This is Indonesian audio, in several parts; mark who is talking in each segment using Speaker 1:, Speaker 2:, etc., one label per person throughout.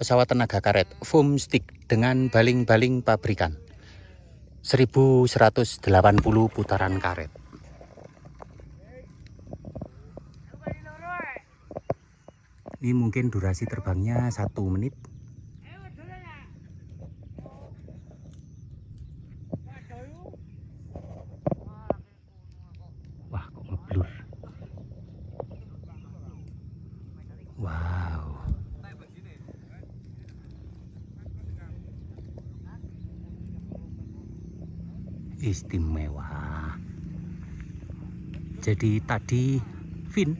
Speaker 1: pesawat tenaga karet foam stick dengan baling-baling pabrikan 1180 putaran karet. Ini mungkin durasi terbangnya 1 menit. Wah, kok ngeblur. Wow. Istimewa. Jadi tadi fin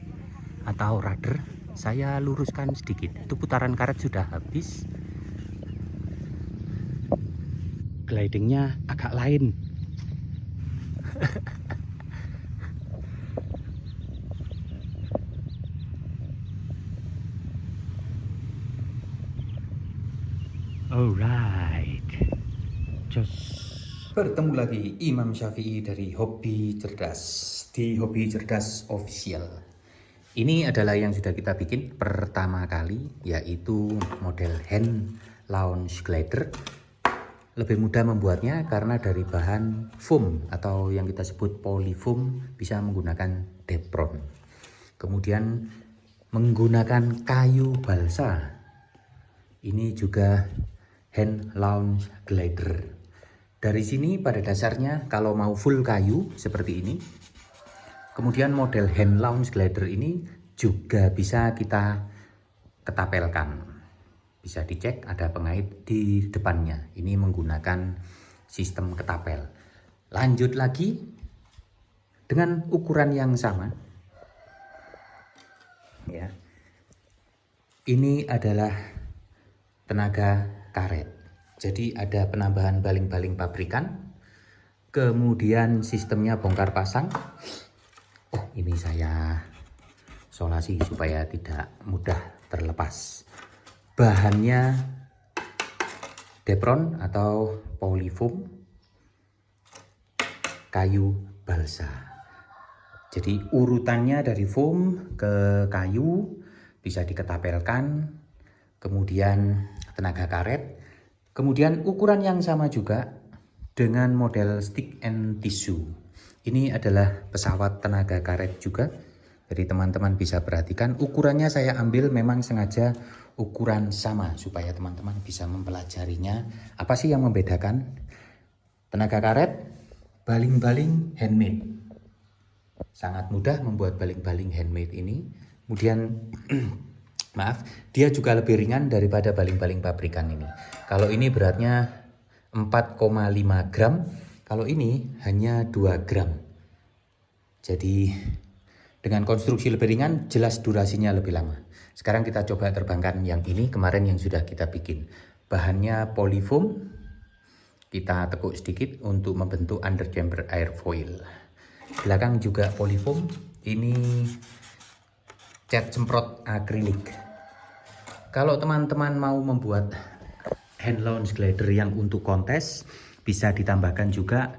Speaker 1: atau rudder saya luruskan sedikit. Itu putaran karet sudah habis. Glidingnya agak lain. Alright. Bertemu lagi Imam Syafi'i dari Hobi Cerdas di Hobi Cerdas Official. Ini adalah yang sudah kita bikin pertama kali, yaitu model hand launch glider. Lebih mudah membuatnya karena dari bahan foam atau yang kita sebut polyfoam, bisa menggunakan Depron. Kemudian menggunakan kayu balsa. Ini juga hand launch glider. Dari sini pada dasarnya kalau mau full kayu seperti ini, kemudian model hand launch glider ini juga bisa kita ketapelkan. Bisa dicek ada pengait di depannya. Ini menggunakan sistem ketapel. Lanjut lagi dengan ukuran yang sama. Ya. Ini adalah tenaga karet. Jadi ada penambahan baling-baling pabrikan, kemudian sistemnya bongkar pasang. Oh, ini saya solasi supaya tidak mudah terlepas. Bahannya Depron atau polyfoam, kayu balsa. Jadi urutannya dari foam ke kayu bisa diketapelkan, kemudian tenaga karet. Kemudian ukuran yang sama juga dengan model stick and tissue. Ini adalah pesawat tenaga karet juga. Jadi teman-teman bisa perhatikan ukurannya saya ambil memang sengaja ukuran sama supaya teman-teman bisa mempelajarinya. Apa sih yang membedakan tenaga karet, baling-baling handmade. Sangat mudah membuat baling-baling handmade ini. Kemudian maaf, dia juga lebih ringan daripada baling-baling pabrikan ini. Kalau ini beratnya 4,5 gram, kalau ini hanya 2 gram. Jadi dengan konstruksi lebih ringan, jelas durasinya lebih lama. Sekarang kita coba terbangkan yang ini, kemarin yang sudah kita bikin. Bahannya polyfoam, kita tekuk sedikit untuk membentuk under chamber airfoil. Belakang juga polyfoam, ini cat semprot akrilik. Kalau teman-teman mau membuat hand launch glider yang untuk kontes, bisa ditambahkan juga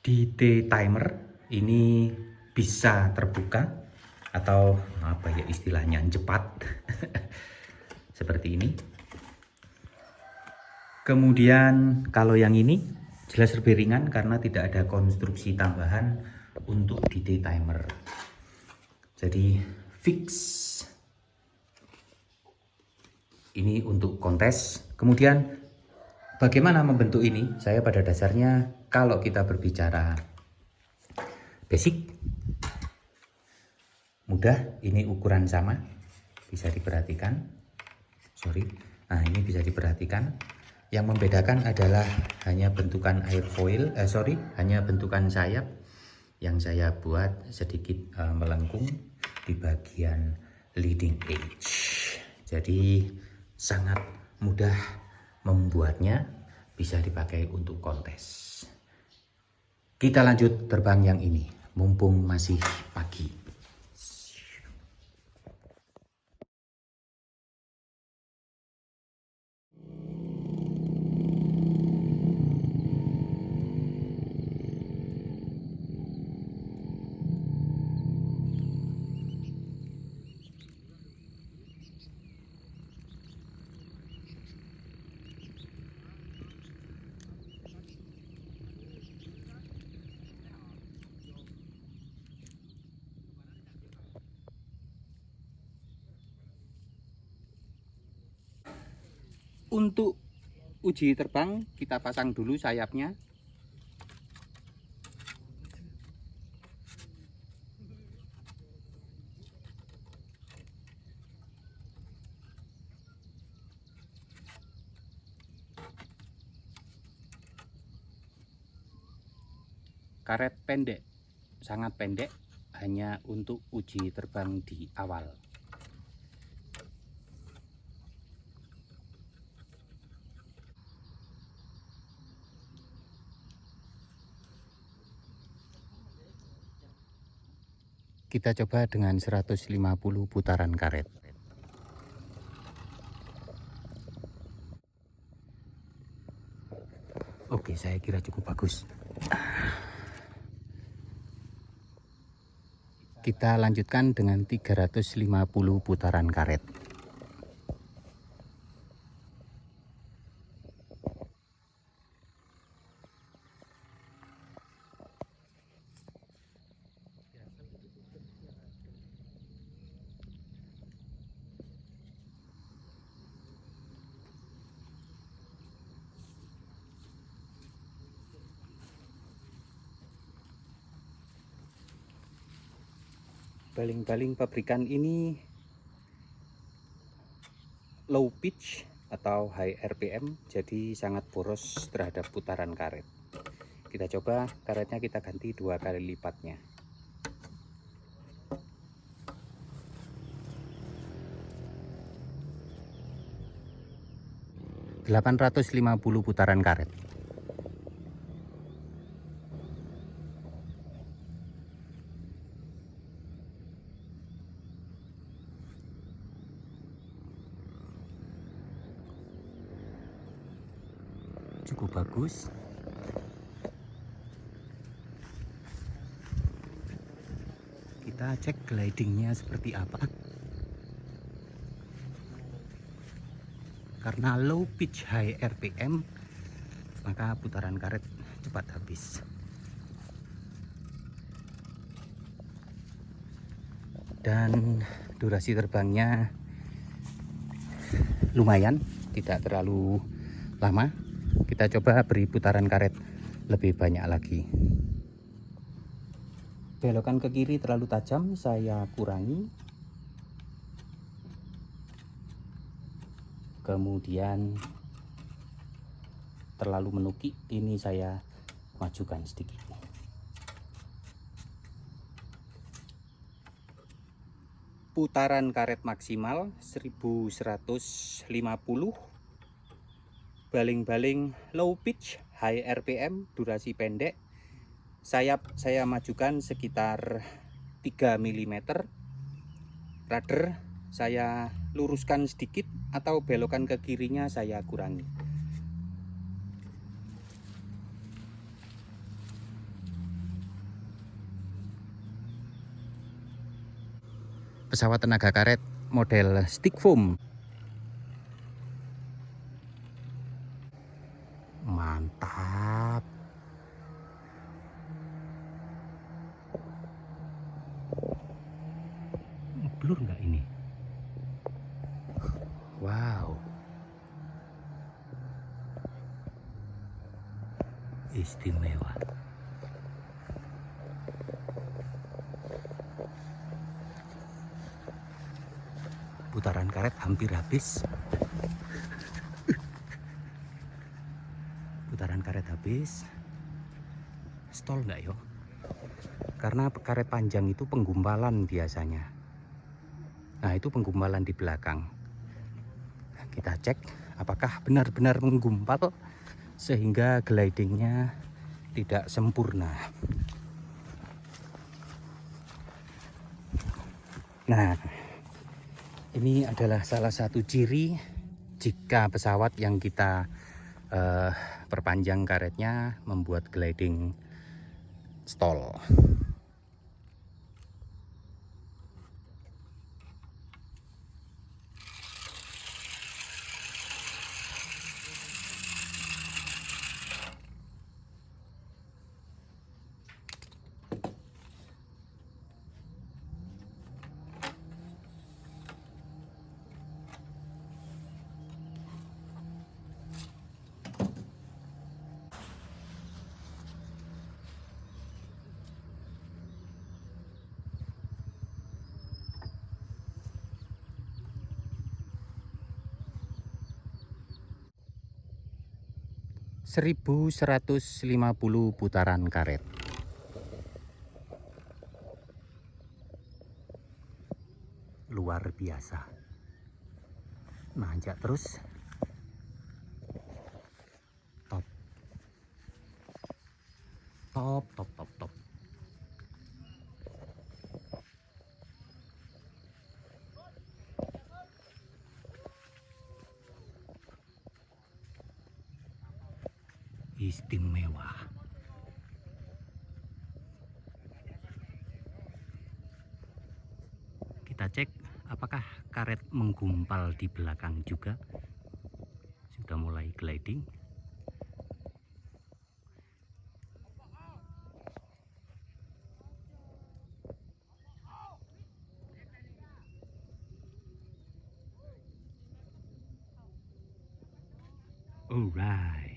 Speaker 1: DT timer. Ini bisa terbuka atau apa ya istilahnya, cepat seperti ini. Kemudian kalau yang ini jelas lebih ringan karena tidak ada konstruksi tambahan untuk DT timer. Jadi fix. Ini untuk kontes. Kemudian bagaimana membentuk ini? Saya pada dasarnya kalau kita berbicara basic, mudah. Ini ukuran sama, bisa diperhatikan. Nah ini bisa diperhatikan. Yang membedakan adalah hanya bentukan airfoil, hanya bentukan sayap yang saya buat sedikit melengkung di bagian leading edge. Jadi sangat mudah membuatnya, bisa dipakai untuk kontes. Kita lanjut terbang yang ini, mumpung masih pagi. Untuk uji terbang kita pasang dulu sayapnya. Karet pendek, sangat pendek, hanya untuk uji terbang di awal. Kita coba dengan 150 putaran karet. Oke, saya kira cukup bagus. Kita lanjutkan dengan 350 putaran karet. Baling-baling pabrikan ini low pitch atau high RPM, jadi sangat boros terhadap putaran karet. Kita coba karetnya kita ganti 2 kali lipatnya. ...850 putaran karet. Cukup bagus. Kita cek glidingnya seperti apa. Karena low pitch high RPM, maka putaran karet cepat habis. Dan durasi terbangnya lumayan, tidak terlalu lama. Kita coba beri putaran karet lebih banyak lagi. Belokan ke kiri terlalu tajam, saya kurangi. Kemudian terlalu menukik, ini saya majukan sedikit. Putaran karet maksimal 1150. Baling-baling low pitch high RPM, durasi pendek. Sayap saya majukan sekitar 3 mm. Rudder saya luruskan sedikit atau belokan ke kirinya saya kurangi. Pesawat tenaga karet model stick foam. Mantap. Blur nggak ini? Wow. Istimewa. Putaran karet hampir habis. Putaran karet habis. Stall nggak yo? Karena karet panjang itu penggumpalan biasanya. Nah, itu penggumpalan di belakang. Kita cek apakah benar-benar menggumpal sehingga glidingnya tidak sempurna. Nah, ini adalah salah satu ciri jika pesawat yang kita perpanjang karetnya membuat gliding stall. 1150 putaran karet. Luar biasa. Nanjak terus. Top. Top, top, top, top. Istimewa. Kita cek apakah karet menggumpal di belakang juga. Sudah mulai gliding. Alright.